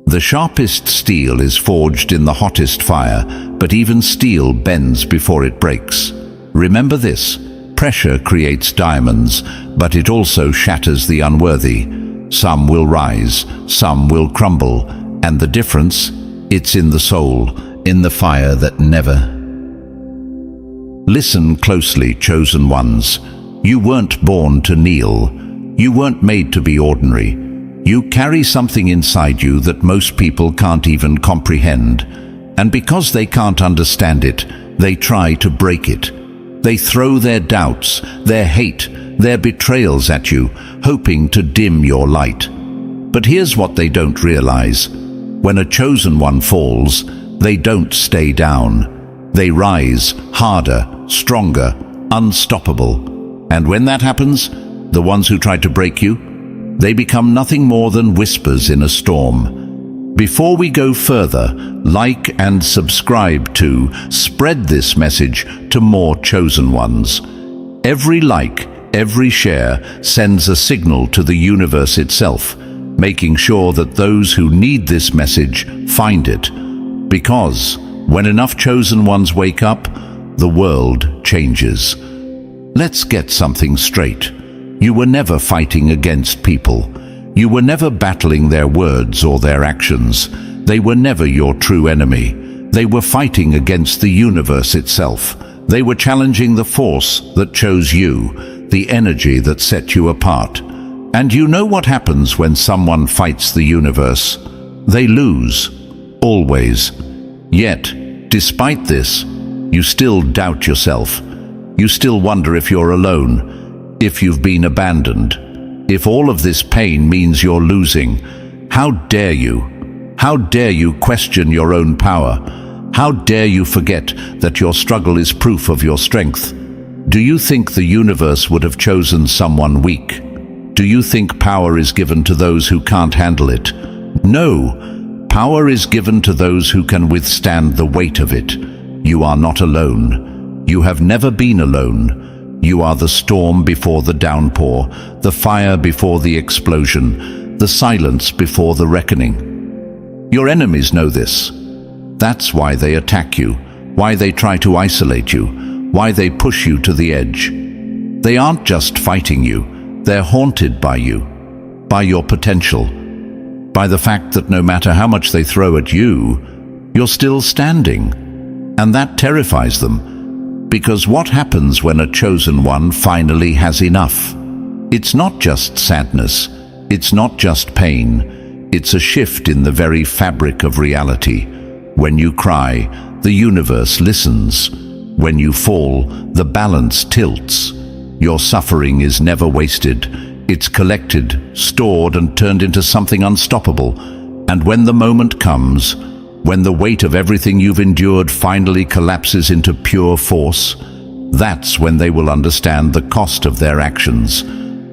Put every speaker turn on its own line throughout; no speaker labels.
The sharpest steel is forged in the hottest fire, but even steel bends before it breaks. Remember this: pressure creates diamonds, but it also shatters the unworthy. Some will rise, some will crumble, and the difference, it's in the soul, in the fire that never. Listen closely, chosen ones. You weren't born to kneel. You weren't made to be ordinary. You carry something inside you that most people can't even comprehend. And because they can't understand it, they try to break it. They throw their doubts, their hate, their betrayals at you, hoping to dim your light. But here's what they don't realize. When a chosen one falls, they don't stay down. They rise harder, stronger, unstoppable. And when that happens, the ones who try to break you, they become nothing more than whispers in a storm. Before we go further, like and subscribe to spread this message to more chosen ones. Every like, every share sends a signal to the universe itself, making sure that those who need this message find it. Because when enough chosen ones wake up, the world changes. Let's get something straight. You were never fighting against people. You were never battling their words or their actions. They were never your true enemy. They were fighting against the universe itself. They were challenging the force that chose you, the energy that set you apart. And you know what happens when someone fights the universe? They lose. Always. Yet, despite this, you still doubt yourself. You still wonder if you're alone, if you've been abandoned, if all of this pain means you're losing. How dare you? How dare you question your own power? How dare you forget that your struggle is proof of your strength? Do you think the universe would have chosen someone weak? Do you think power is given to those who can't handle it? No, power is given to those who can withstand the weight of it. You are not alone. You have never been alone. You are the storm before the downpour, the fire before the explosion, the silence before the reckoning. Your enemies know this. That's why they attack you, why they try to isolate you, why they push you to the edge. They aren't just fighting you, they're haunted by you, by your potential, by the fact that no matter how much they throw at you, you're still standing. And that terrifies them. Because what happens when a chosen one finally has enough? It's not just sadness, it's not just pain, it's a shift in the very fabric of reality. When you cry, the universe listens. When you fall, the balance tilts. Your suffering is never wasted. It's collected, stored, and turned into something unstoppable. And when the moment comes, when the weight of everything you've endured finally collapses into pure force, that's when they will understand the cost of their actions.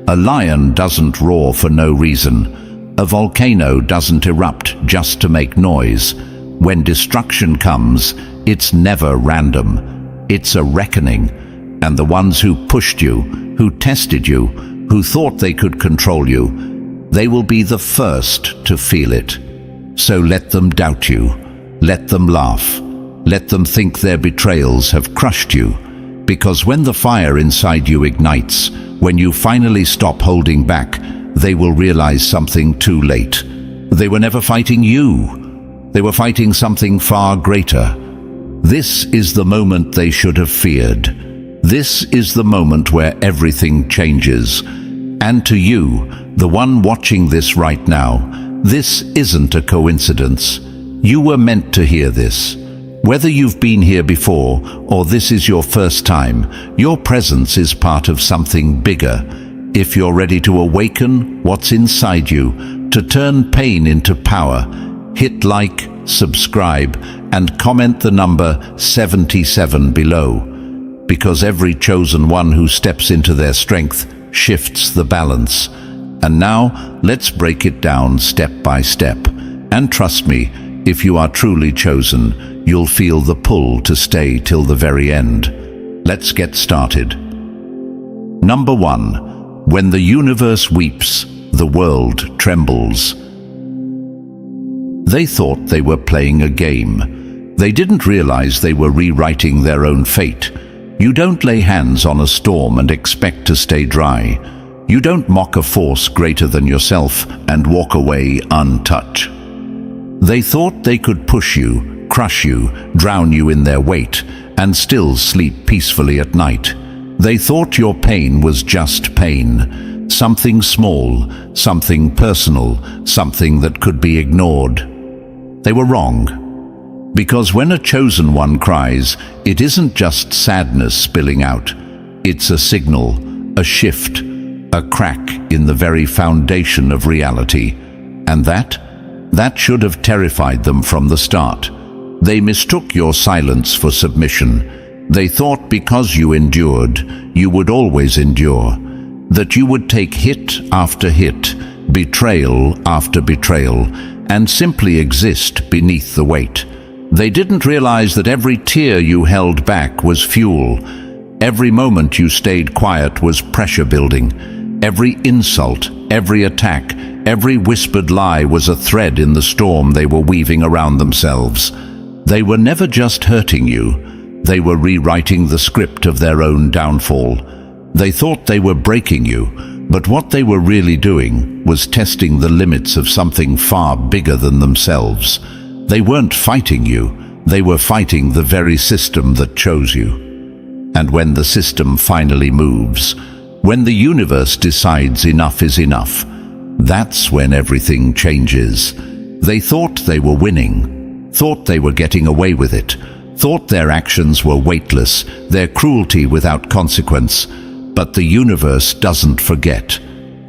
A lion doesn't roar for no reason. A volcano doesn't erupt just to make noise. When destruction comes, it's never random. It's a reckoning. And the ones who pushed you, who tested you, who thought they could control you, they will be the first to feel it. So let them doubt you. Let them laugh. Let them think their betrayals have crushed you. Because when the fire inside you ignites, when you finally stop holding back, they will realize something too late. They were never fighting you. They were fighting something far greater. This is the moment they should have feared. This is the moment where everything changes. And to you, the one watching this right now, this isn't a coincidence. You were meant to hear this. Whether you've been here before or this is your first time, your presence is part of something bigger. If you're ready to awaken what's inside you, to turn pain into power, hit like, subscribe, and comment the number 77 below. Because every chosen one who steps into their strength shifts the balance. And now, let's break it down step by step. And trust me, if you are truly chosen, you'll feel the pull to stay till the very end. Let's get started. Number 1. When the universe weeps, the world trembles. They thought they were playing a game. They didn't realize they were rewriting their own fate. You don't lay hands on a storm and expect to stay dry. You don't mock a force greater than yourself and walk away untouched. They thought they could push you, crush you, drown you in their weight, and still sleep peacefully at night. They thought your pain was just pain, something small, something personal, something that could be ignored. They were wrong. Because when a chosen one cries, it isn't just sadness spilling out. It's a signal, a shift, a crack in the very foundation of reality. And that should have terrified them from the start. They mistook your silence for submission. They thought because you endured, you would always endure. That you would take hit after hit, betrayal after betrayal, and simply exist beneath the weight. They didn't realize that every tear you held back was fuel. Every moment you stayed quiet was pressure building. Every insult, every attack, every whispered lie was a thread in the storm they were weaving around themselves. They were never just hurting you. They were rewriting the script of their own downfall. They thought they were breaking you, but what they were really doing was testing the limits of something far bigger than themselves. They weren't fighting you. They were fighting the very system that chose you. And when the system finally moves, when the universe decides enough is enough, that's when everything changes. They thought they were winning, thought they were getting away with it, thought their actions were weightless, their cruelty without consequence. But the universe doesn't forget,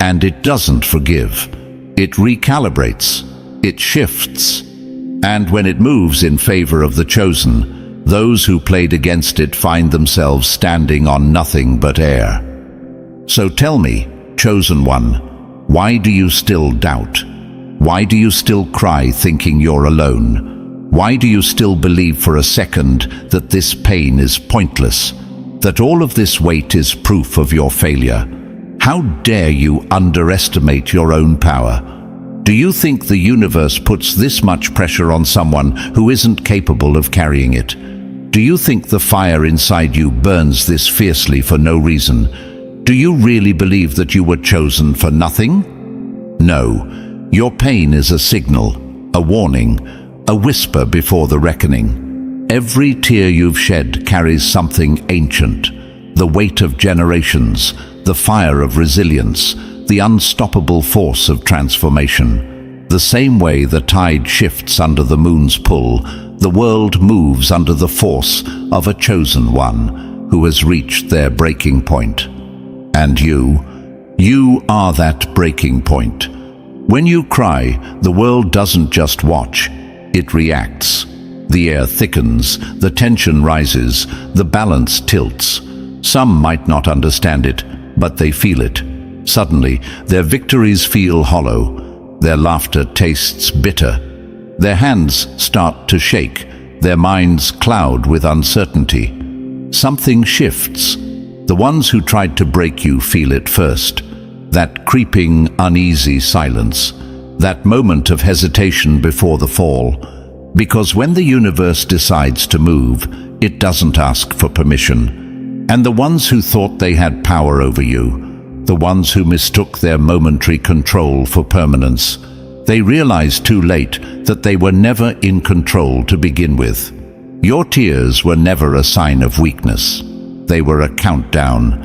and it doesn't forgive. It recalibrates, it shifts, and when it moves in favor of the chosen, those who played against it find themselves standing on nothing but air. So tell me, chosen one, why do you still doubt? Why do you still cry thinking you're alone? Why do you still believe for a second that this pain is pointless? That all of this weight is proof of your failure? How dare you underestimate your own power? Do you think the universe puts this much pressure on someone who isn't capable of carrying it? Do you think the fire inside you burns this fiercely for no reason? Do you really believe that you were chosen for nothing? No, your pain is a signal, a warning, a whisper before the reckoning. Every tear you've shed carries something ancient, the weight of generations, the fire of resilience, the unstoppable force of transformation. The same way the tide shifts under the moon's pull, the world moves under the force of a chosen one who has reached their breaking point. And you are that breaking point. When you cry, the world doesn't just watch, it reacts. The air thickens, the tension rises, the balance tilts. Some might not understand it, but they feel it. Suddenly, their victories feel hollow. Their laughter tastes bitter. Their hands start to shake. Their minds cloud with uncertainty. Something shifts. The ones who tried to break you feel it first. That creeping, uneasy silence. That moment of hesitation before the fall. Because when the universe decides to move, it doesn't ask for permission. And the ones who thought they had power over you, the ones who mistook their momentary control for permanence, they realized too late that they were never in control to begin with. Your tears were never a sign of weakness. They were a countdown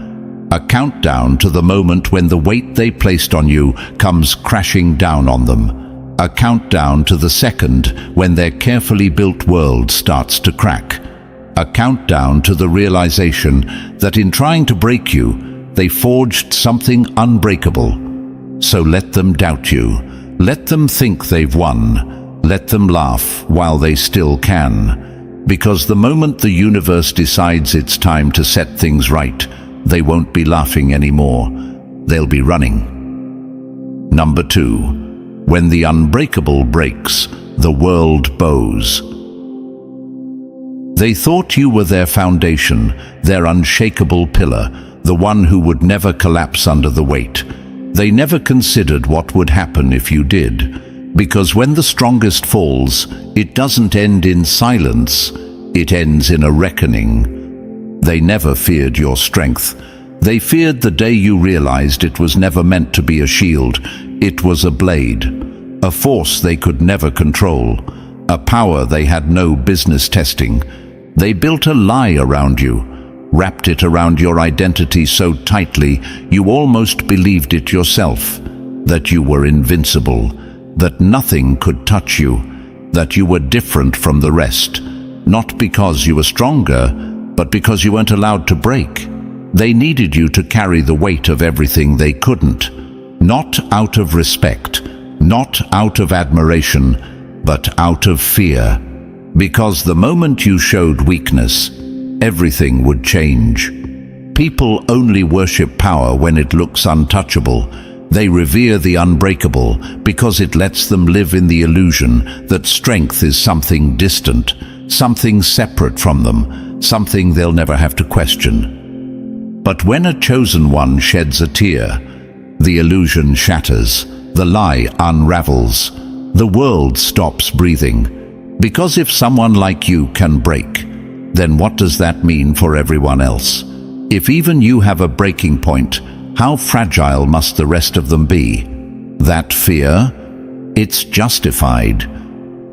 to the moment when the weight they placed on you comes crashing down on them. A countdown to the second when their carefully built world starts to crack. A countdown to the realization that in trying to break you, they forged something unbreakable. So let them doubt you. Let them think they've won. Let them laugh while they still can. Because the moment the universe decides it's time to set things right, they won't be laughing anymore. They'll be running. Number 2. When the unbreakable breaks, the world bows. They thought you were their foundation, their unshakable pillar, the one who would never collapse under the weight. They never considered what would happen if you did. Because when the strongest falls, it doesn't end in silence, it ends in a reckoning. They never feared your strength. They feared the day you realized it was never meant to be a shield. It was a blade, a force they could never control, a power they had no business testing. They built a lie around you, wrapped it around your identity so tightly you almost believed it yourself, that you were invincible, that nothing could touch you, that you were different from the rest, not because you were stronger, but because you weren't allowed to break. They needed you to carry the weight of everything they couldn't, not out of respect, not out of admiration, but out of fear. Because the moment you showed weakness, everything would change. People only worship power when it looks untouchable. They revere the unbreakable because it lets them live in the illusion that strength is something distant, something separate from them, something they'll never have to question. But when a chosen one sheds a tear, the illusion shatters, the lie unravels, the world stops breathing. Because if someone like you can break, then what does that mean for everyone else? If even you have a breaking point, how fragile must the rest of them be? That fear? It's justified.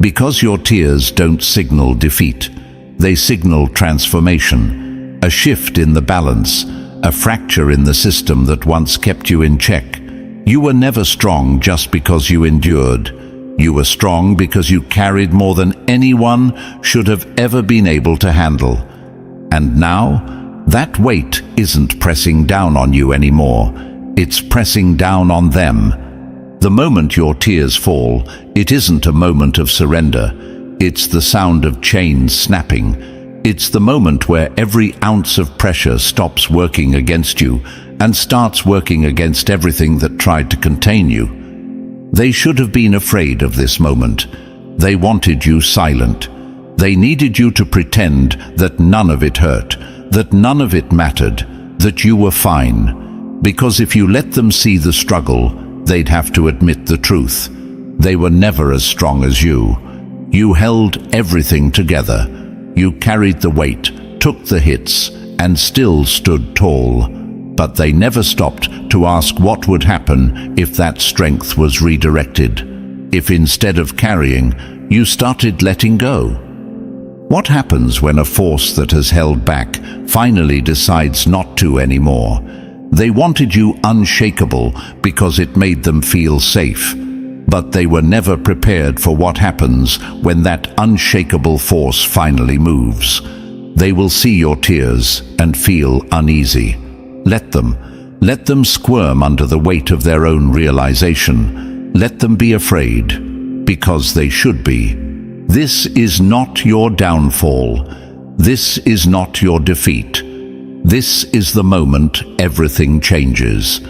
Because your tears don't signal defeat. They signal transformation, a shift in the balance, a fracture in the system that once kept you in check. You were never strong just because you endured. You were strong because you carried more than anyone should have ever been able to handle. And now, that weight isn't pressing down on you anymore. It's pressing down on them. The moment your tears fall, it isn't a moment of surrender. It's the sound of chains snapping. It's the moment where every ounce of pressure stops working against you and starts working against everything that tried to contain you. They should have been afraid of this moment. They wanted you silent. They needed you to pretend that none of it hurt, that none of it mattered, that you were fine. Because if you let them see the struggle, they'd have to admit the truth. They were never as strong as you. You held everything together. You carried the weight, took the hits, and still stood tall. But they never stopped to ask what would happen if that strength was redirected. If instead of carrying, you started letting go. What happens when a force that has held back finally decides not to anymore? They wanted you unshakable because it made them feel safe. But they were never prepared for what happens when that unshakable force finally moves. They will see your tears and feel uneasy. Let them squirm under the weight of their own realization. Let them be afraid, because they should be. This is not your downfall. This is not your defeat. This is the moment everything changes.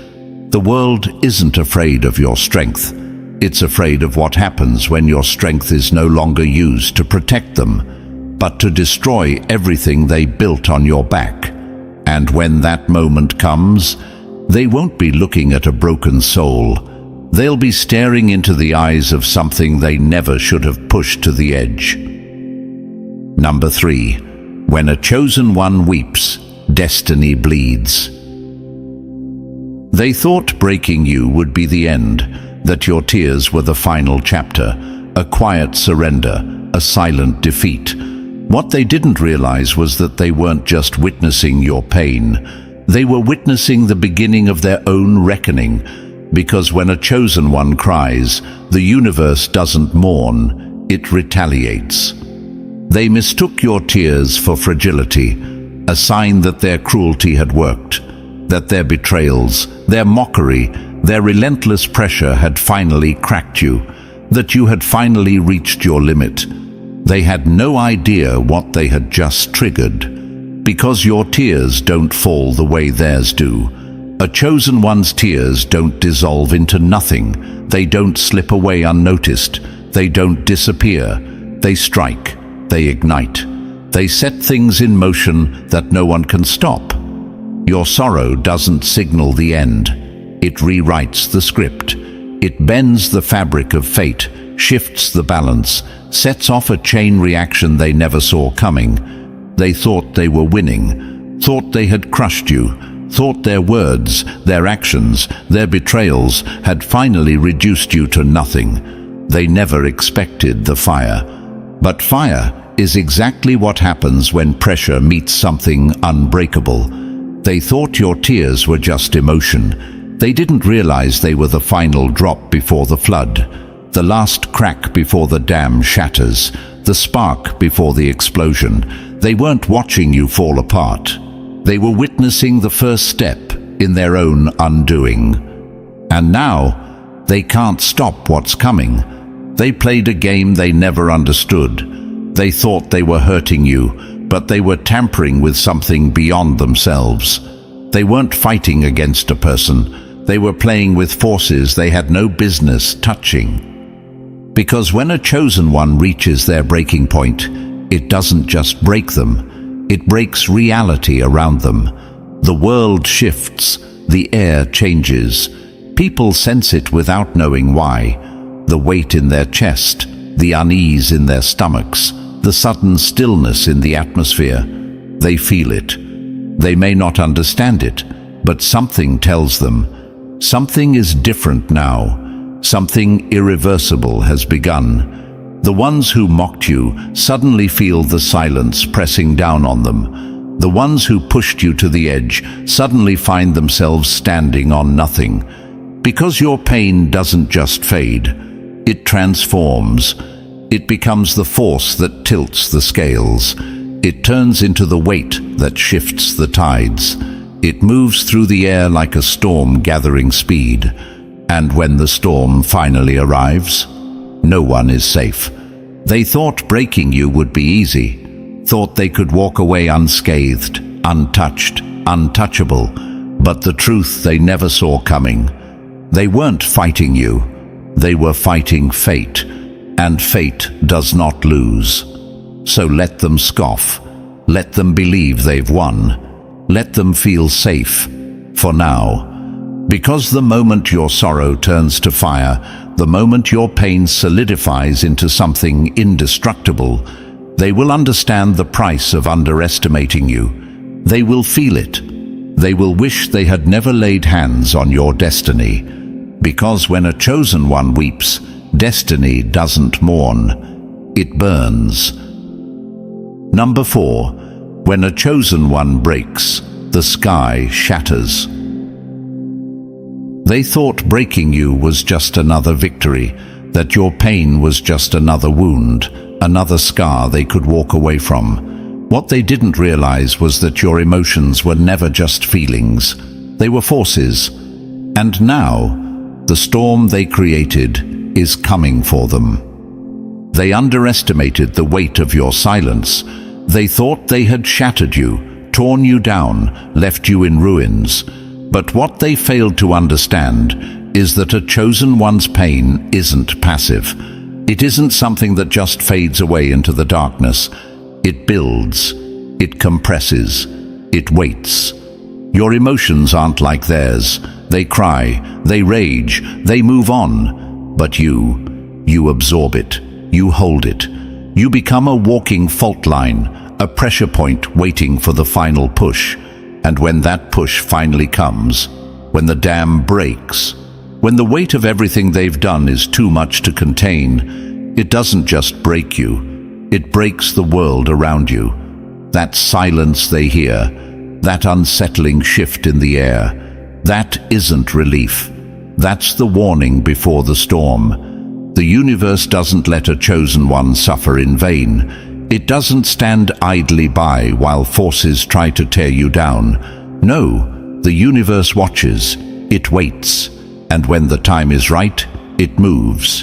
The world isn't afraid of your strength. It's afraid of what happens when your strength is no longer used to protect them, but to destroy everything they built on your back. And when that moment comes, they won't be looking at a broken soul. They'll be staring into the eyes of something they never should have pushed to the edge. Number 3. When a chosen one weeps, destiny bleeds. They thought breaking you would be the end, that your tears were the final chapter, a quiet surrender, a silent defeat. What they didn't realize was that they weren't just witnessing your pain. They were witnessing the beginning of their own reckoning. Because when a chosen one cries, the universe doesn't mourn, it retaliates. They mistook your tears for fragility, a sign that their cruelty had worked, that their betrayals, their mockery, their relentless pressure had finally cracked you, that you had finally reached your limit. They had no idea what they had just triggered. Because your tears don't fall the way theirs do. A chosen one's tears don't dissolve into nothing. They don't slip away unnoticed. They don't disappear. They strike. They ignite. They set things in motion that no one can stop. Your sorrow doesn't signal the end. It rewrites the script. It bends the fabric of fate shifts the balance, sets off a chain reaction they never saw coming. They thought they were winning, thought they had crushed you, thought their words, their actions, their betrayals had finally reduced you to nothing. They never expected the fire. But fire is exactly what happens when pressure meets something unbreakable. They thought your tears were just emotion. They didn't realize they were the final drop before the flood, the last crack before the dam shatters, the spark before the explosion. They weren't watching you fall apart. They were witnessing the first step in their own undoing. And now, they can't stop what's coming. They played a game they never understood. They thought they were hurting you, but they were tampering with something beyond themselves. They weren't fighting against a person. They were playing with forces they had no business touching. Because when a chosen one reaches their breaking point, it doesn't just break them. It breaks reality around them. The world shifts, the air changes. People sense it without knowing why. The weight in their chest, the unease in their stomachs, the sudden stillness in the atmosphere. They feel it. They may not understand it, but something tells them. Something is different now. Something irreversible has begun. The ones who mocked you suddenly feel the silence pressing down on them. The ones who pushed you to the edge suddenly find themselves standing on nothing. Because your pain doesn't just fade, it transforms. It becomes the force that tilts the scales. It turns into the weight that shifts the tides. It moves through the air like a storm gathering speed. And when the storm finally arrives, no one is safe. They thought breaking you would be easy, thought they could walk away unscathed, untouched, untouchable, but the truth they never saw coming. They weren't fighting you, they were fighting fate, and fate does not lose. So let them scoff, let them believe they've won, let them feel safe, for now. Because the moment your sorrow turns to fire, the moment your pain solidifies into something indestructible, they will understand the price of underestimating you. They will feel it. They will wish they had never laid hands on your destiny. Because when a chosen one weeps, destiny doesn't mourn. It burns. Number 4. When a chosen one breaks, the sky shatters. They thought breaking you was just another victory, that your pain was just another wound, another scar they could walk away from. What they didn't realize was that your emotions were never just feelings. They were forces. And now, the storm they created is coming for them. They underestimated the weight of your silence. They thought they had shattered you, torn you down, left you in ruins. But what they failed to understand is that a chosen one's pain isn't passive. It isn't something that just fades away into the darkness. It builds, it compresses, it waits. Your emotions aren't like theirs. They cry, they rage, they move on. But you absorb it, you hold it. You become a walking fault line, a pressure point waiting for the final push. And when that push finally comes, when the dam breaks, when the weight of everything they've done is too much to contain, it doesn't just break you, it breaks the world around you. That silence they hear, that unsettling shift in the air, that isn't relief. That's the warning before the storm. The universe doesn't let a chosen one suffer in vain. It doesn't stand idly by while forces try to tear you down. No, the universe watches, it waits, and when the time is right, it moves.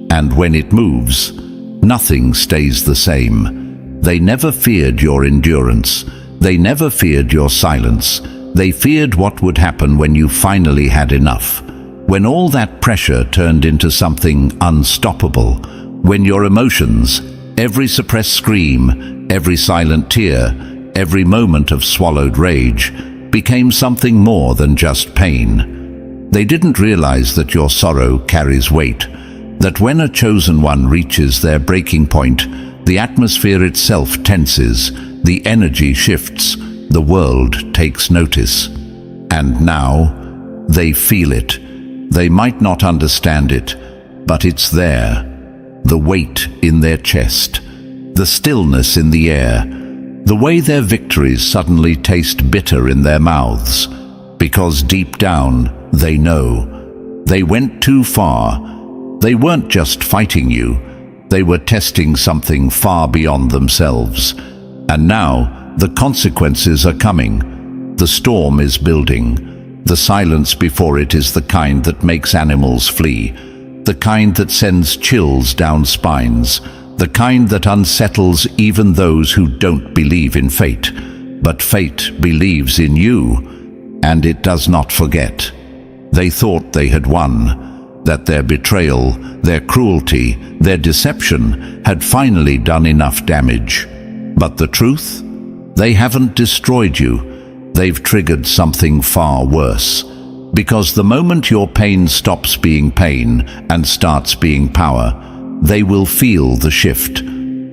And when it moves, nothing stays the same. They never feared your endurance. They never feared your silence. They feared what would happen when you finally had enough. When all that pressure turned into something unstoppable. When your emotions, every suppressed scream, every silent tear, every moment of swallowed rage, became something more than just pain. They didn't realize that your sorrow carries weight. that when a chosen one reaches their breaking point, the atmosphere itself tenses, the energy shifts, the world takes notice. And now, they feel it. They might not understand it, but it's there. The weight in their chest, the stillness in the air, the way their victories suddenly taste bitter in their mouths, because deep down they know they went too far. They weren't just fighting you, they were testing something far beyond themselves. And now the consequences are coming. The storm is building. The silence before it is the kind that makes animals flee, the kind that sends chills down spines, the kind that unsettles even those who don't believe in fate. But fate believes in you, and it does not forget. They thought they had won, that their betrayal, their cruelty, their deception had finally done enough damage. But the truth? They haven't destroyed you. They've triggered something far worse. Because the moment your pain stops being pain and starts being power, they will feel the shift.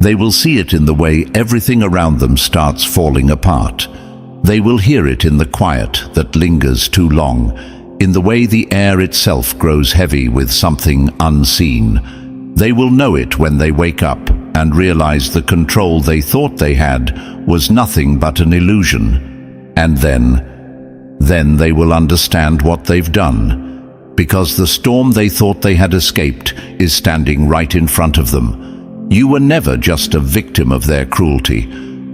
They will see it in the way everything around them starts falling apart. They will hear it in the quiet that lingers too long, in the way the air itself grows heavy with something unseen. They will know it when they wake up and realize the control they thought they had was nothing but an illusion. And then they will understand what they've done, because the storm they thought they had escaped is standing right in front of them. You were never just a victim of their cruelty.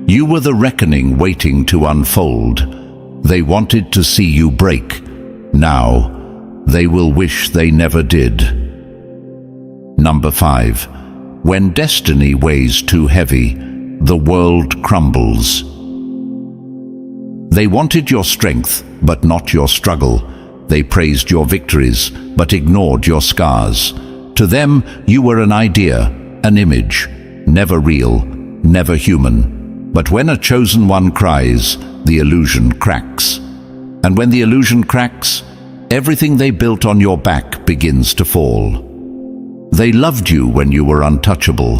You were the reckoning waiting to unfold. They wanted to see you break. Now, they will wish they never did. Number 5. When destiny weighs too heavy, the world crumbles. They wanted your strength, but not your struggle. They praised your victories, but ignored your scars. To them, you were an idea, an image, never real, never human. But when a chosen one cries, the illusion cracks. And when the illusion cracks, everything they built on your back begins to fall. They loved you when you were untouchable,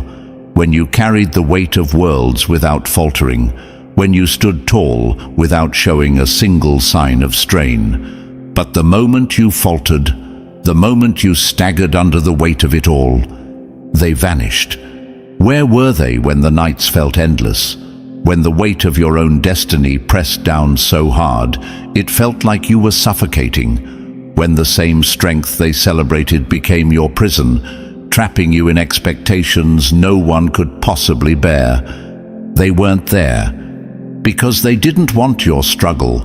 when you carried the weight of worlds without faltering, when you stood tall without showing a single sign of strain. But the moment you faltered, the moment you staggered under the weight of it all, they vanished. Where were they when the nights felt endless? When the weight of your own destiny pressed down so hard, it felt like you were suffocating. When the same strength they celebrated became your prison, trapping you in expectations no one could possibly bear. They weren't there, because they didn't want your struggle.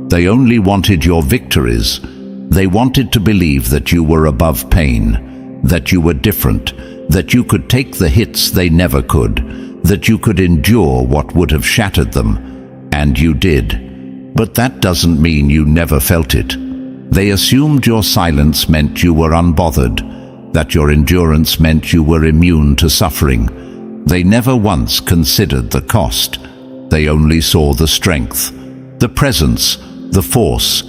They only wanted your victories. They wanted to believe that you were above pain, that you were different, that you could take the hits they never could, that you could endure what would have shattered them. And you did. But that doesn't mean you never felt it. They assumed your silence meant you were unbothered, that your endurance meant you were immune to suffering. They never once considered the cost. They only saw the strength, the presence, the force.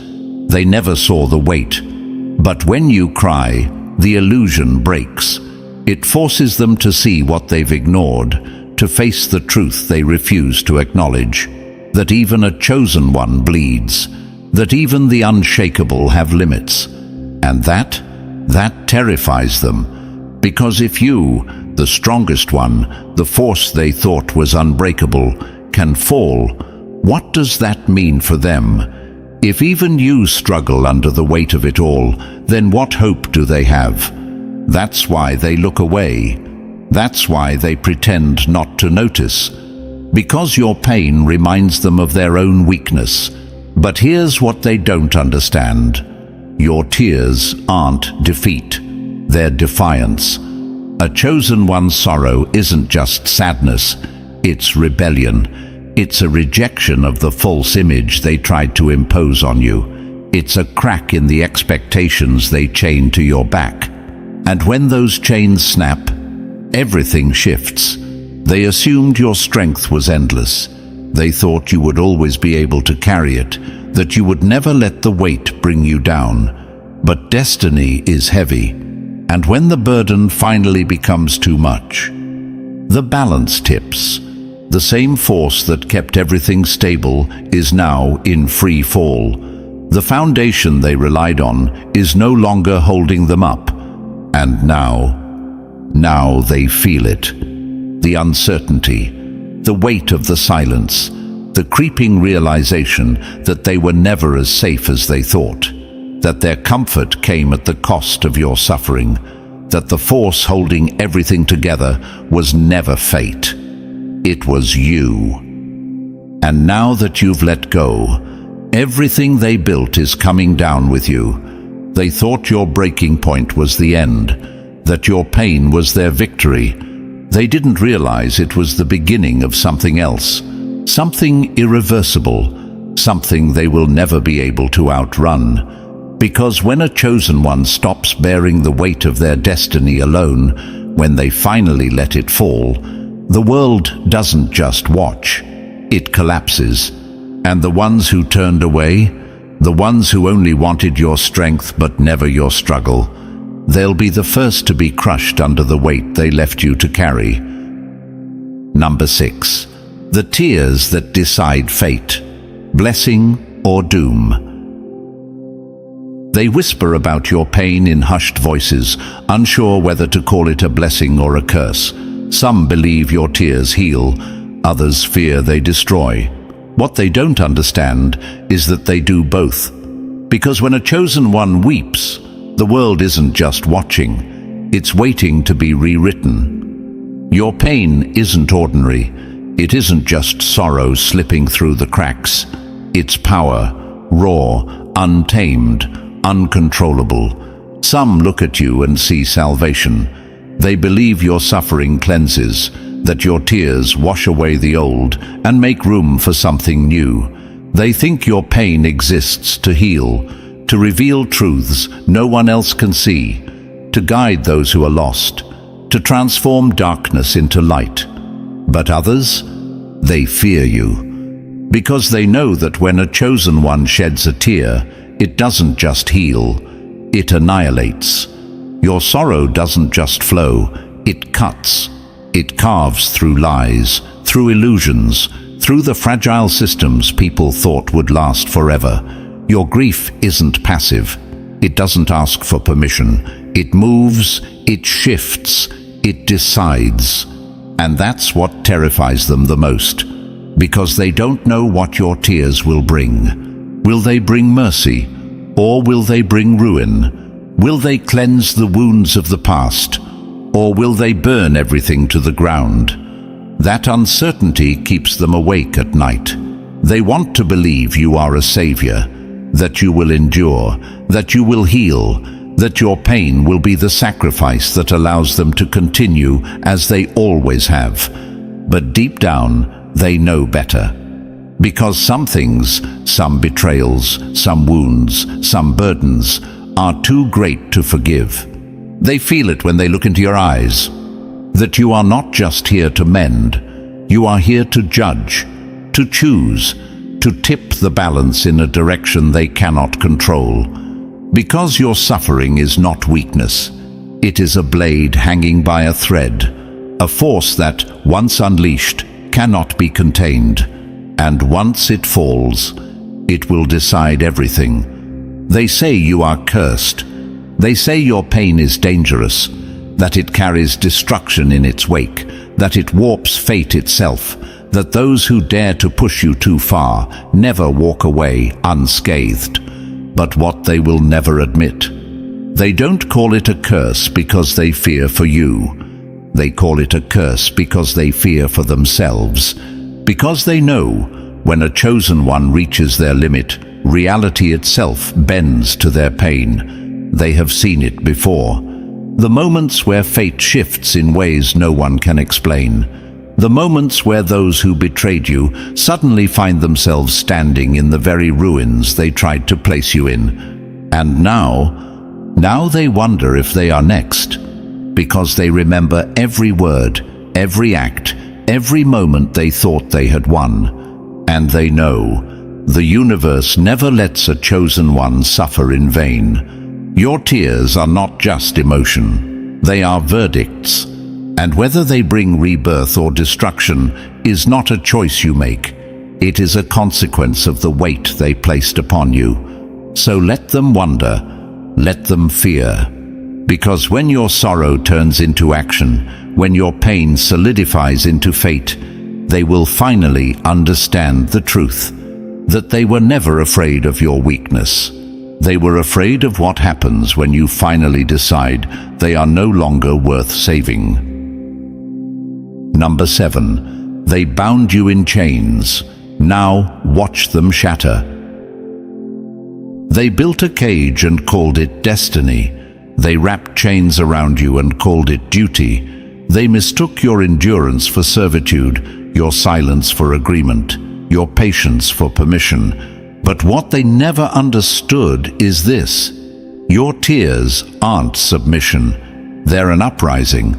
They never saw the weight. But when you cry, the illusion breaks. It forces them to see what they've ignored, to face the truth they refuse to acknowledge, that even a chosen one bleeds, that even the unshakable have limits. And that terrifies them, because if you, the strongest one, the force they thought was unbreakable, can fall, what does that mean for them? If even you struggle under the weight of it all, then what hope do they have? That's why they look away. That's why they pretend not to notice. Because your pain reminds them of their own weakness. But here's what they don't understand. Your tears aren't defeat. They're defiance. A chosen one's sorrow isn't just sadness. It's rebellion. It's a rejection of the false image they tried to impose on you. It's a crack in the expectations they chained to your back. And when those chains snap, everything shifts. They assumed your strength was endless. They thought you would always be able to carry it, that you would never let the weight bring you down. But destiny is heavy. And when the burden finally becomes too much, the balance tips. The same force that kept everything stable is now in free fall. The foundation they relied on is no longer holding them up. And now they feel it. The uncertainty, the weight of the silence, the creeping realization that they were never as safe as they thought, that their comfort came at the cost of your suffering, that the force holding everything together was never fate. It was you. And now that you've let go, everything they built is coming down with you. They thought your breaking point was the end, that your pain was their victory. They didn't realize it was the beginning of something else, something irreversible, something they will never be able to outrun. Because when a chosen one stops bearing the weight of their destiny alone, when they finally let it fall, the world doesn't just watch, it collapses. And the ones who turned away, the ones who only wanted your strength but never your struggle, they'll be the first to be crushed under the weight they left you to carry. Number 6. The tears that decide fate, blessing or doom. They whisper about your pain in hushed voices, unsure whether to call it a blessing or a curse. Some believe your tears heal, others fear they destroy. What they don't understand is that they do both. Because when a chosen one weeps, the world isn't just watching, it's waiting to be rewritten. Your pain isn't ordinary. It isn't just sorrow slipping through the cracks. It's power, raw, untamed, uncontrollable. Some look at you and see salvation. They believe your suffering cleanses, that your tears wash away the old and make room for something new. They think your pain exists to heal, to reveal truths no one else can see, to guide those who are lost, to transform darkness into light. But others, they fear you, because they know that when a chosen one sheds a tear, it doesn't just heal, it annihilates. Your sorrow doesn't just flow, it cuts. It carves through lies, through illusions, through the fragile systems people thought would last forever. Your grief isn't passive. It doesn't ask for permission. It moves, it shifts, it decides. And that's what terrifies them the most, because they don't know what your tears will bring. Will they bring mercy, or will they bring ruin? Will they cleanse the wounds of the past, or will they burn everything to the ground? That uncertainty keeps them awake at night. They want to believe you are a savior, that you will endure, that you will heal, that your pain will be the sacrifice that allows them to continue as they always have. But deep down, they know better. Because some things, some betrayals, some wounds, some burdens, are too great to forgive. They feel it when they look into your eyes, that you are not just here to mend, you are here to judge, to choose, to tip the balance in a direction they cannot control. Because your suffering is not weakness, it is a blade hanging by a thread, a force that, once unleashed, cannot be contained, and once it falls, it will decide everything. They say you are cursed. They say your pain is dangerous, that it carries destruction in its wake, that it warps fate itself, that those who dare to push you too far never walk away unscathed. But what they will never admit, they don't call it a curse because they fear for you. They call it a curse because they fear for themselves, because they know when a chosen one reaches their limit, reality itself bends to their pain. They have seen it before. The moments where fate shifts in ways no one can explain. The moments where those who betrayed you suddenly find themselves standing in the very ruins they tried to place you in. And now they wonder if they are next, because they remember every word, every act, every moment they thought they had won. And they know the universe never lets a chosen one suffer in vain. Your tears are not just emotion, they are verdicts. And whether they bring rebirth or destruction is not a choice you make. It is a consequence of the weight they placed upon you. So let them wonder, let them fear. Because when your sorrow turns into action, when your pain solidifies into fate, they will finally understand the truth, that they were never afraid of your weakness. They were afraid of what happens when you finally decide they are no longer worth saving. Number 7. They bound you in chains. Now watch them shatter. They built a cage and called it destiny. They wrapped chains around you and called it duty. They mistook your endurance for servitude, your silence for agreement, your patience for permission. But what they never understood is this: your tears aren't submission, they're an uprising.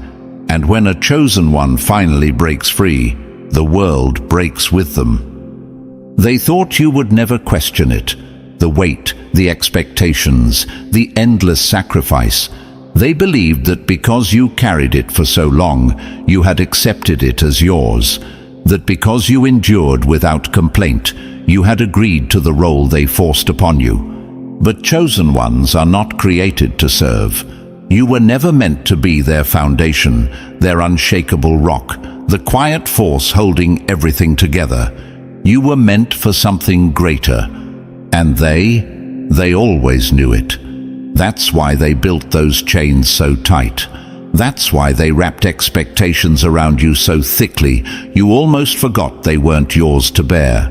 And when a chosen one finally breaks free, the world breaks with them. They thought you would never question it. The weight, the expectations, the endless sacrifice. They believed that because you carried it for so long, you had accepted it as yours. That because you endured without complaint, you had agreed to the role they forced upon you. But chosen ones are not created to serve. You were never meant to be their foundation, their unshakable rock, the quiet force holding everything together. You were meant for something greater. And they always knew it. That's why they built those chains so tight. That's why they wrapped expectations around you so thickly, you almost forgot they weren't yours to bear.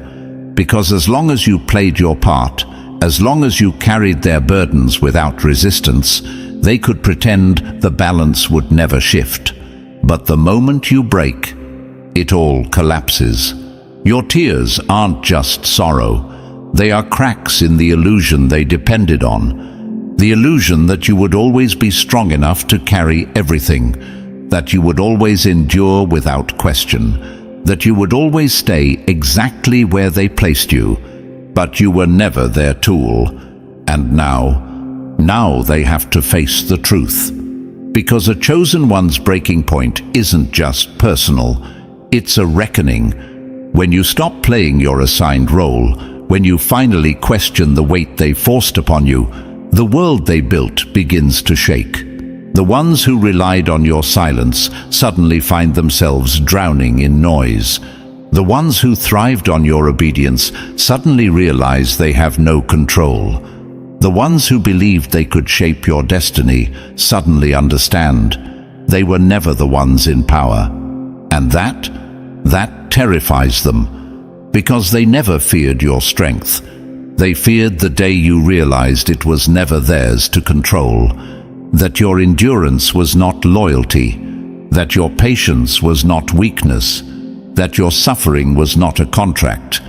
Because as long as you played your part, as long as you carried their burdens without resistance, they could pretend the balance would never shift. But the moment you break, it all collapses. Your tears aren't just sorrow. They are cracks in the illusion they depended on. The illusion that you would always be strong enough to carry everything, that you would always endure without question, that you would always stay exactly where they placed you, but you were never their tool. And now they have to face the truth. Because a chosen one's breaking point isn't just personal, it's a reckoning. When you stop playing your assigned role, when you finally question the weight they forced upon you, the world they built begins to shake. The ones who relied on your silence suddenly find themselves drowning in noise. The ones who thrived on your obedience suddenly realize they have no control. The ones who believed they could shape your destiny suddenly understand they were never the ones in power. And that terrifies them, because they never feared your strength. They feared the day you realized it was never theirs to control, that your endurance was not loyalty, that your patience was not weakness, that your suffering was not a contract.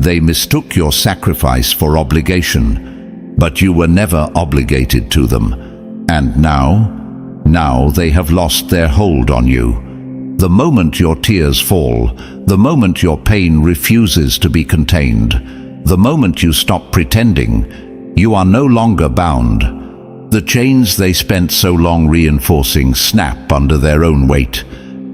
They mistook your sacrifice for obligation. But you were never obligated to them. And now they have lost their hold on you. The moment your tears fall, the moment your pain refuses to be contained, the moment you stop pretending, you are no longer bound. The chains they spent so long reinforcing snap under their own weight,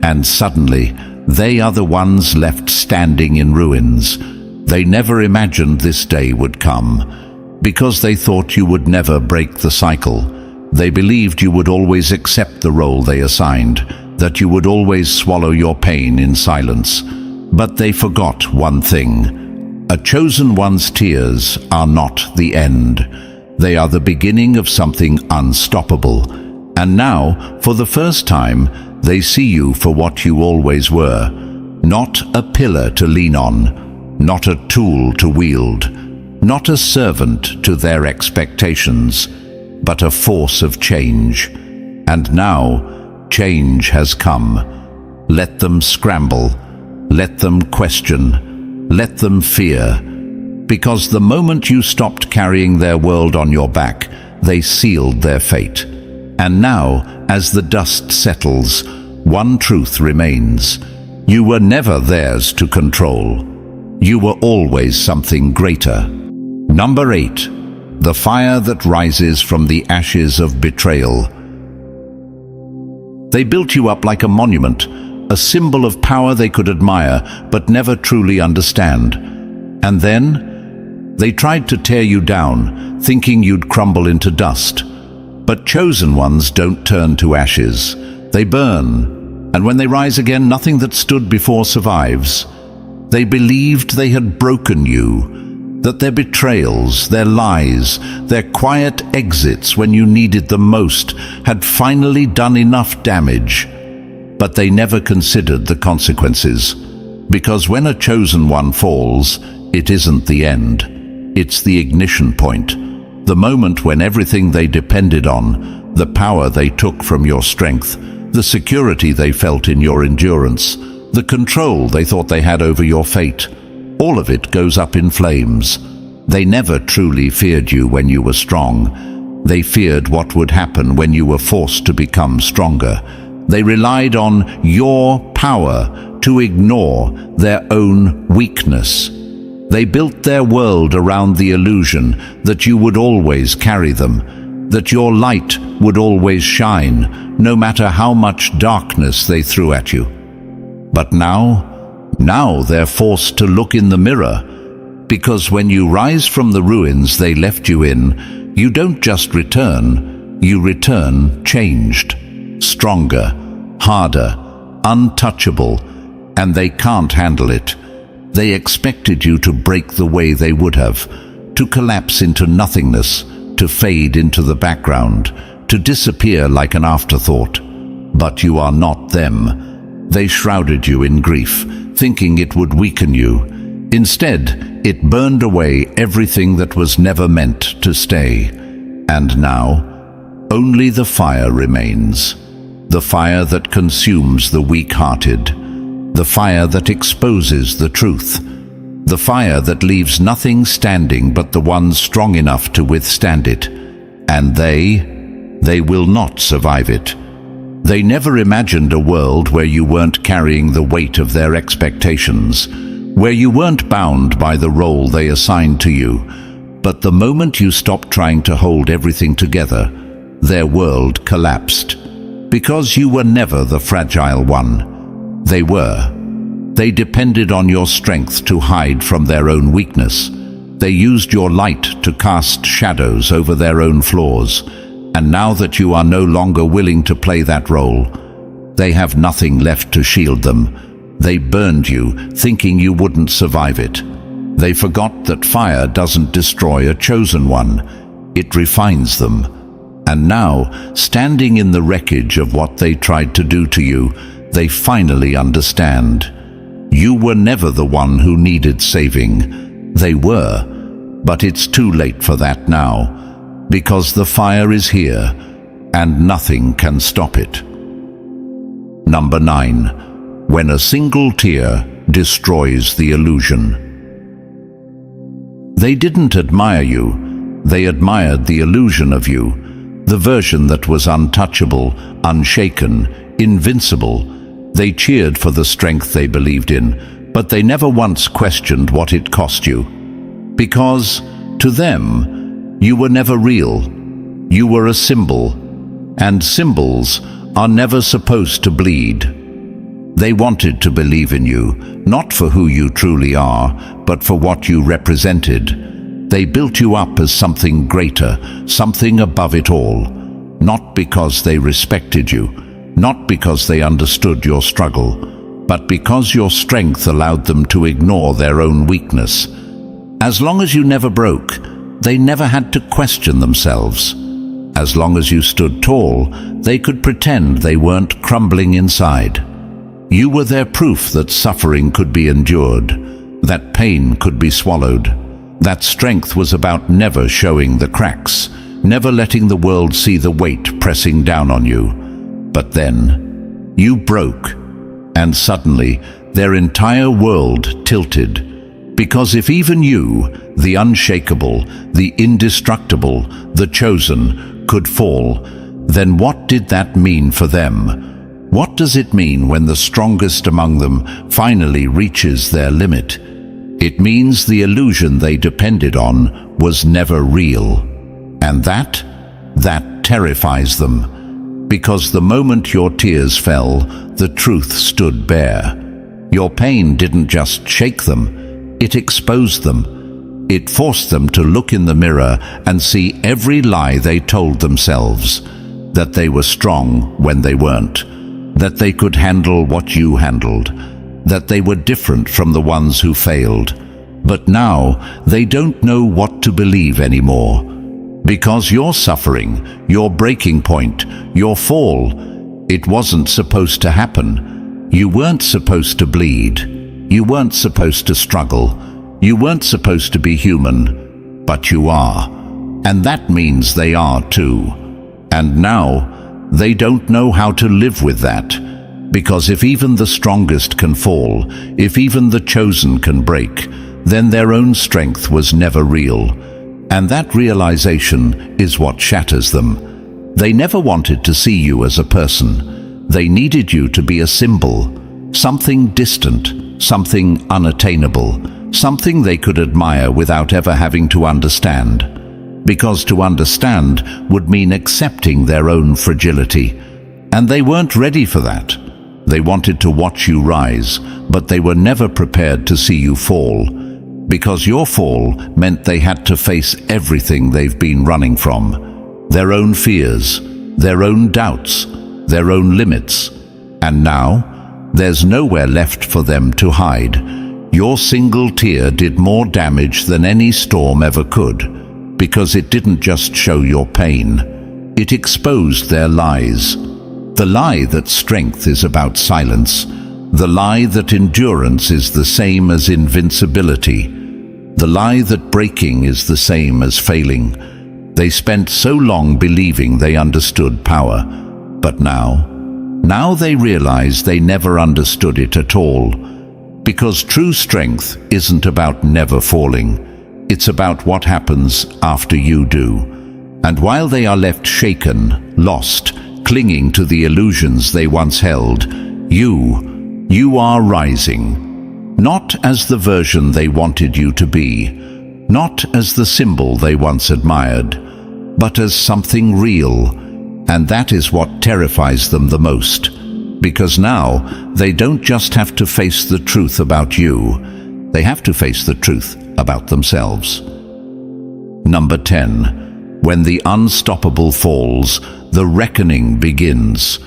and suddenly they are the ones left standing in ruins. They never imagined this day would come. Because they thought you would never break the cycle. They believed you would always accept the role they assigned, that you would always swallow your pain in silence. But they forgot one thing. A chosen one's tears are not the end. They are the beginning of something unstoppable. And now, for the first time, they see you for what you always were. Not a pillar to lean on, not a tool to wield, not a servant to their expectations, but a force of change. And now, change has come. Let them scramble, let them question, let them fear. Because the moment you stopped carrying their world on your back, they sealed their fate. And now, as the dust settles, one truth remains. You were never theirs to control. You were always something greater. Number 8. the fire that rises from the ashes of betrayal. They built you up like a monument, a symbol of power they could admire but never truly understand. And then they tried to tear you down, thinking you'd crumble into dust. But chosen ones don't turn to ashes. They burn, and when they rise again, nothing that stood before survives. They believed they had broken you, that their betrayals, their lies, their quiet exits when you needed them most had finally done enough damage. But they never considered the consequences. Because when a chosen one falls, it isn't the end. It's the ignition point. The moment when everything they depended on, the power they took from your strength, the security they felt in your endurance, the control they thought they had over your fate, all of it goes up in flames. They never truly feared you when you were strong. They feared what would happen when you were forced to become stronger. They relied on your power to ignore their own weakness. They built their world around the illusion that you would always carry them, that your light would always shine, no matter how much darkness they threw at you. But now they're forced to look in the mirror, because when you rise from the ruins they left you in, you don't just return, you return changed, stronger, harder, untouchable, and they can't handle it. They expected you to break the way they would have, to collapse into nothingness, to fade into the background, to disappear like an afterthought. But you are not them. They shrouded you in grief, thinking it would weaken you. Instead, it burned away everything that was never meant to stay. And now, only the fire remains. The fire that consumes the weak-hearted. The fire that exposes the truth. The fire that leaves nothing standing but the ones strong enough to withstand it. And they will not survive it. They never imagined a world where you weren't carrying the weight of their expectations, where you weren't bound by the role they assigned to you. But the moment you stopped trying to hold everything together, their world collapsed. Because you were never the fragile one. They were. They depended on your strength to hide from their own weakness. They used your light to cast shadows over their own flaws. And now that you are no longer willing to play that role, they have nothing left to shield them. They burned you, thinking you wouldn't survive it. They forgot that fire doesn't destroy a chosen one. It refines them. And now, standing in the wreckage of what they tried to do to you, they finally understand. You were never the one who needed saving. They were, but it's too late for that now, because the fire is here, and nothing can stop it. Number 9. When a single tear destroys the illusion. They didn't admire you, they admired the illusion of you, the version that was untouchable, unshaken, invincible. They cheered for the strength they believed in, but they never once questioned what it cost you. Because, to them, you were never real. You were a symbol, and symbols are never supposed to bleed. They wanted to believe in you, not for who you truly are, but for what you represented. They built you up as something greater, something above it all, not because they respected you, not because they understood your struggle, but because your strength allowed them to ignore their own weakness. As long as you never broke, they never had to question themselves. As long as you stood tall, they could pretend they weren't crumbling inside. You were their proof that suffering could be endured, that pain could be swallowed, that strength was about never showing the cracks, never letting the world see the weight pressing down on you. But then, you broke, and suddenly their entire world tilted. Because if even you, the unshakable, the indestructible, the chosen, could fall, then what did that mean for them? What does it mean when the strongest among them finally reaches their limit? It means the illusion they depended on was never real. And that terrifies them, because the moment your tears fell, the truth stood bare. Your pain didn't just shake them, it exposed them. It forced them to look in the mirror and see every lie they told themselves, that they were strong when they weren't, that they could handle what you handled, that they were different from the ones who failed. But now they don't know what to believe anymore, because your suffering, your breaking point, your fall, it wasn't supposed to happen. You weren't supposed to bleed. You weren't supposed to struggle. You weren't supposed to be human, but you are. And that means they are too. And now, they don't know how to live with that. Because if even the strongest can fall, if even the chosen can break, then their own strength was never real. And that realization is what shatters them. They never wanted to see you as a person. They needed you to be a symbol, something distant, something unattainable, something they could admire without ever having to understand. Because to understand would mean accepting their own fragility. And they weren't ready for that. They wanted to watch you rise, but they were never prepared to see you fall. Because your fall meant they had to face everything they've been running from. Their own fears, their own doubts, their own limits. And now, there's nowhere left for them to hide. Your single tear did more damage than any storm ever could, because it didn't just show your pain. It exposed their lies. The lie that strength is about silence. The lie that endurance is the same as invincibility. The lie that breaking is the same as failing. They spent so long believing they understood power. But now they realize they never understood it at all. Because true strength isn't about never falling. It's about what happens after you do. And while they are left shaken, lost, clinging to the illusions they once held, you are rising. Not as the version they wanted you to be, not as the symbol they once admired, but as something real. And that is what terrifies them the most. Because now, they don't just have to face the truth about you, they have to face the truth about themselves. Number 10. When the unstoppable falls, the reckoning begins.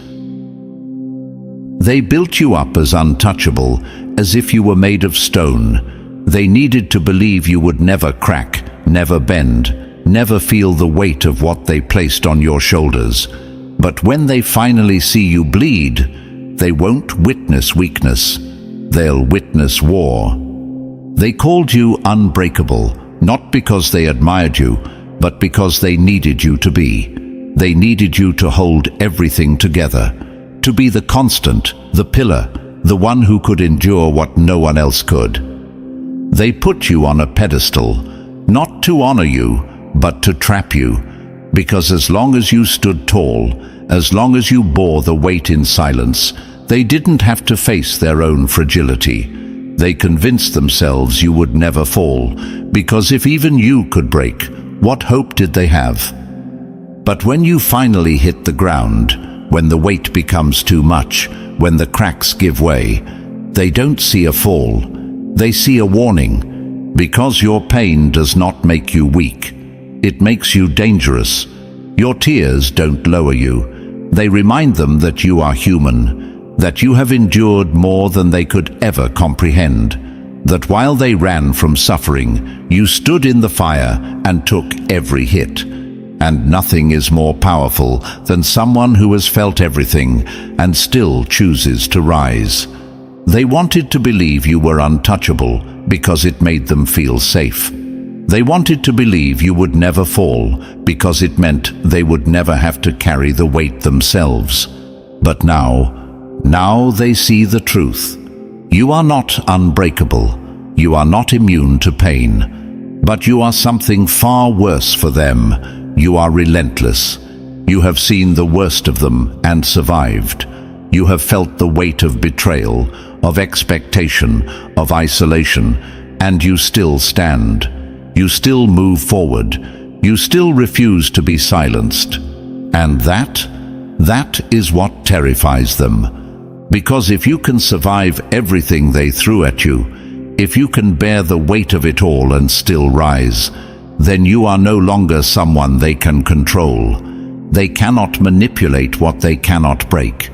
They built you up as untouchable, as if you were made of stone. They needed to believe you would never crack, never bend, never feel the weight of what they placed on your shoulders. But when they finally see you bleed, they won't witness weakness. They'll witness war. They called you unbreakable, not because they admired you, but because they needed you to be. They needed you to hold everything together, to be the constant, the pillar, the one who could endure what no one else could. They put you on a pedestal, not to honor you, but to trap you, because as long as you stood tall, as long as you bore the weight in silence, they didn't have to face their own fragility. They convinced themselves you would never fall, because if even you could break, what hope did they have? But when you finally hit the ground, when the weight becomes too much, when the cracks give way, they don't see a fall. They see a warning, because your pain does not make you weak. It makes you dangerous. Your tears don't lower you. They remind them that you are human, that you have endured more than they could ever comprehend, that while they ran from suffering, you stood in the fire and took every hit. And nothing is more powerful than someone who has felt everything and still chooses to rise. They wanted to believe you were untouchable because it made them feel safe. They wanted to believe you would never fall because it meant they would never have to carry the weight themselves. But now they see the truth. You are not unbreakable. You are not immune to pain. But you are something far worse for them. You are relentless. You have seen the worst of them and survived. You have felt the weight of betrayal, of expectation, of isolation, and you still stand. You still move forward, You still refuse to be silenced. And that is what terrifies them. Because if you can survive everything they threw at you, if you can bear the weight of it all and still rise, then you are no longer someone they can control. They cannot manipulate what they cannot break.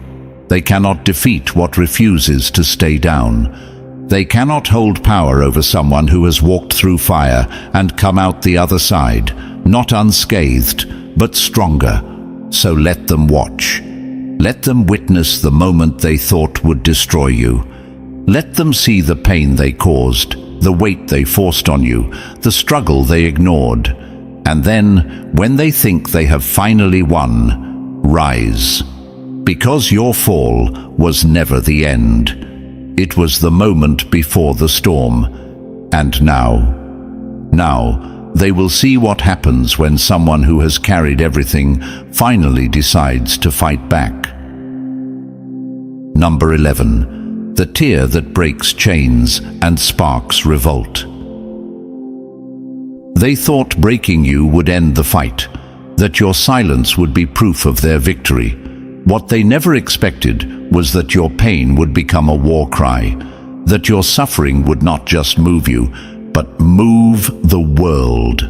They cannot defeat what refuses to stay down. They cannot hold power over someone who has walked through fire and come out the other side, not unscathed, but stronger. So let them watch. Let them witness the moment they thought would destroy you. Let them see the pain they caused, the weight they forced on you, the struggle they ignored. And then, when they think they have finally won, rise. Because your fall was never the end. It was the moment before the storm. And now, they will see what happens when someone who has carried everything finally decides to fight back. Number 11. The tear that breaks chains and sparks revolt. They thought breaking you would end the fight, that your silence would be proof of their victory. What they never expected was that your pain would become a war cry, that your suffering would not just move you, but move the world.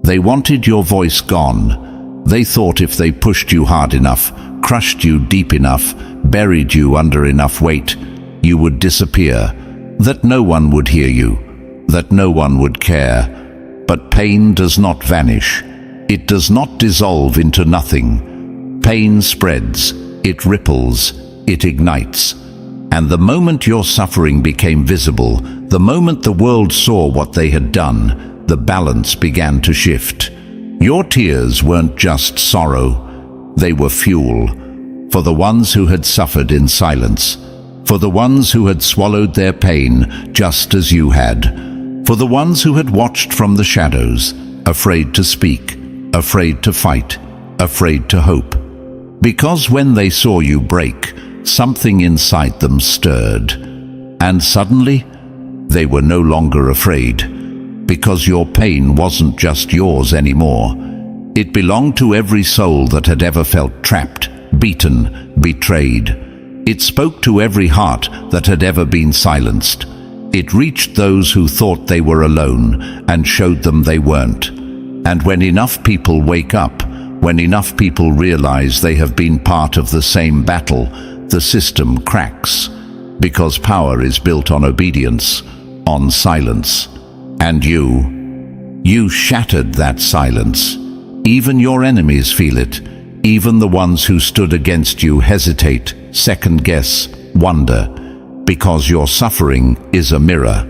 They wanted your voice gone. They thought if they pushed you hard enough, crushed you deep enough, buried you under enough weight, you would disappear, that no one would hear you, that no one would care. But pain does not vanish. It does not dissolve into nothing. Pain spreads, it ripples, it ignites. And the moment your suffering became visible, the moment the world saw what they had done, the balance began to shift. Your tears weren't just sorrow. They were fuel for the ones who had suffered in silence, for the ones who had swallowed their pain just as you had, for the ones who had watched from the shadows, afraid to speak, afraid to fight, afraid to hope. Because when they saw you break, something inside them stirred, and suddenly they were no longer afraid, because your pain wasn't just yours anymore. It belonged to every soul that had ever felt trapped, beaten, betrayed. It spoke to every heart that had ever been silenced. It reached those who thought they were alone and showed them they weren't. And when enough people wake up, when enough people realize they have been part of the same battle, the system cracks. Because power is built on obedience, on silence. And you shattered that silence. Even your enemies feel it. Even the ones who stood against you hesitate, second-guess, wonder, because your suffering is a mirror.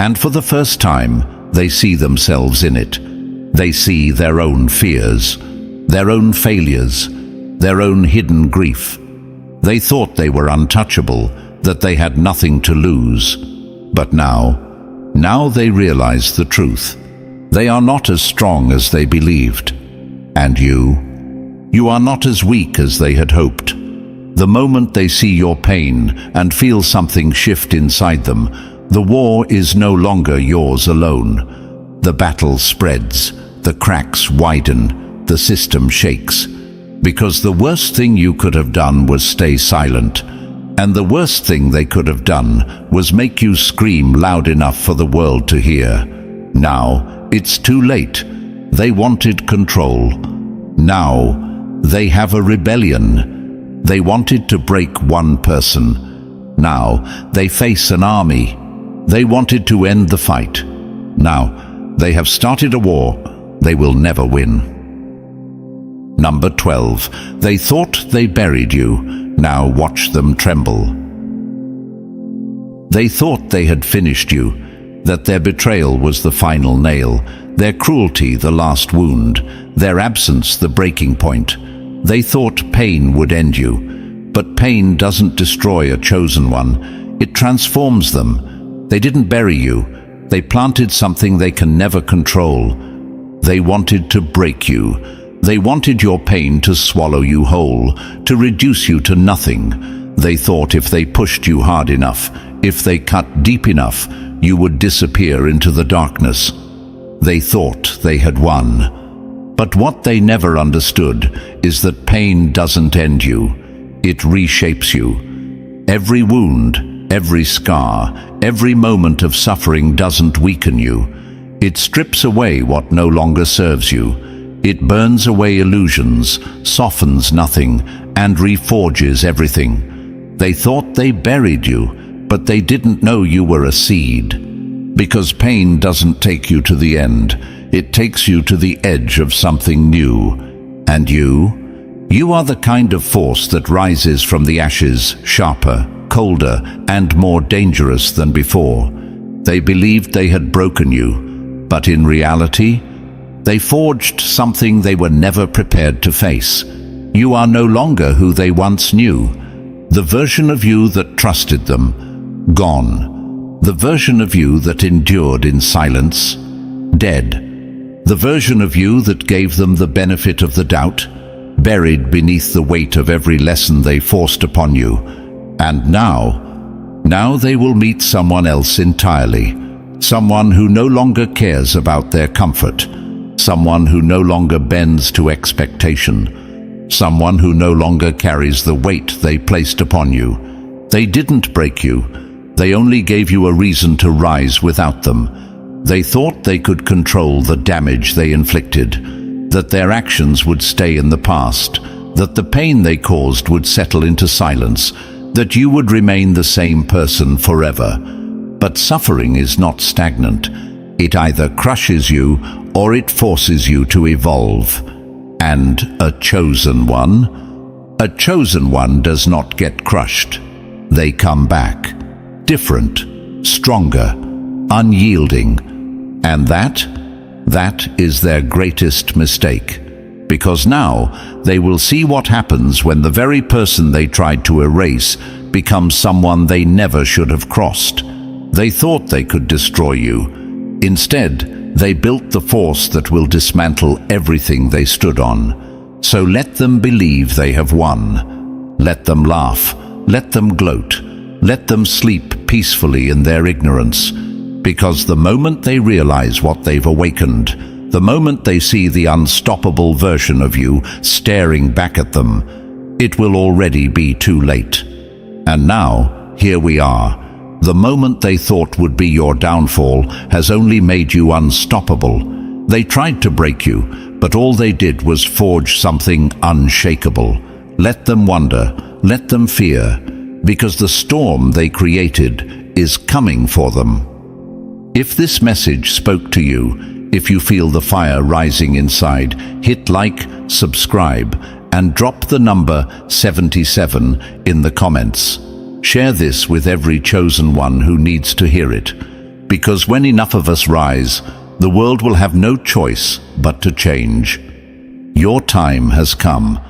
And for the first time, they see themselves in it. They see their own fears, their own failures, their own hidden grief. They thought they were untouchable, that they had nothing to lose. But now they realize the truth. They are not as strong as they believed. And you are not as weak as they had hoped. The moment they see your pain and feel something shift inside them, the war is no longer yours alone. The battle spreads, the cracks widen, the system shakes. Because the worst thing you could have done was stay silent. And the worst thing they could have done was make you scream loud enough for the world to hear. Now, it's too late. They wanted control. Now, they have a rebellion. They wanted to break one person. Now, they face an army. They wanted to end the fight. Now, they have started a war they will never win. Number 12. They thought they buried you. Now watch them tremble. They thought they had finished you, that their betrayal was the final nail, their cruelty the last wound, their absence the breaking point. They thought pain would end you, but pain doesn't destroy a chosen one. It transforms them. They didn't bury you. They planted something they can never control. They wanted to break you. They wanted your pain to swallow you whole, to reduce you to nothing. They thought if they pushed you hard enough, if they cut deep enough, you would disappear into the darkness. They thought they had won. But what they never understood is that pain doesn't end you. It reshapes you. Every wound, every scar, every moment of suffering doesn't weaken you. It strips away what no longer serves you. It burns away illusions, softens nothing, and reforges everything. They thought they buried you, but they didn't know you were a seed. Because pain doesn't take you to the end, it takes you to the edge of something new. And you are the kind of force that rises from the ashes, sharper, colder, and more dangerous than before. They believed they had broken you, but in reality, they forged something they were never prepared to face. You are no longer who they once knew. The version of you that trusted them, gone. The version of you that endured in silence, dead. The version of you that gave them the benefit of the doubt, buried beneath the weight of every lesson they forced upon you. And now they will meet someone else entirely. Someone who no longer cares about their comfort. Someone who no longer bends to expectation. Someone who no longer carries the weight they placed upon you. They didn't break you. They only gave you a reason to rise without them. They thought they could control the damage they inflicted, that their actions would stay in the past, that the pain they caused would settle into silence, that you would remain the same person forever. But suffering is not stagnant. It either crushes you or it forces you to evolve. And a chosen one does not get crushed. They come back, different, stronger, unyielding. And that is their greatest mistake. Because now they will see what happens when the very person they tried to erase becomes someone they never should have crossed. They thought they could destroy you. Instead, they built the force that will dismantle everything they stood on. So let them believe they have won. Let them laugh. Let them gloat. Let them sleep peacefully in their ignorance. Because the moment they realize what they've awakened, the moment they see the unstoppable version of you staring back at them, it will already be too late. And now, here we are. The moment they thought would be your downfall has only made you unstoppable. They tried to break you, but all they did was forge something unshakable. Let them wonder, let them fear, because the storm they created is coming for them. If this message spoke to you, if you feel the fire rising inside, hit like, subscribe, and drop the number 77 in the comments. Share this with every chosen one who needs to hear it, because when enough of us rise, the world will have no choice but to change. Your time has come.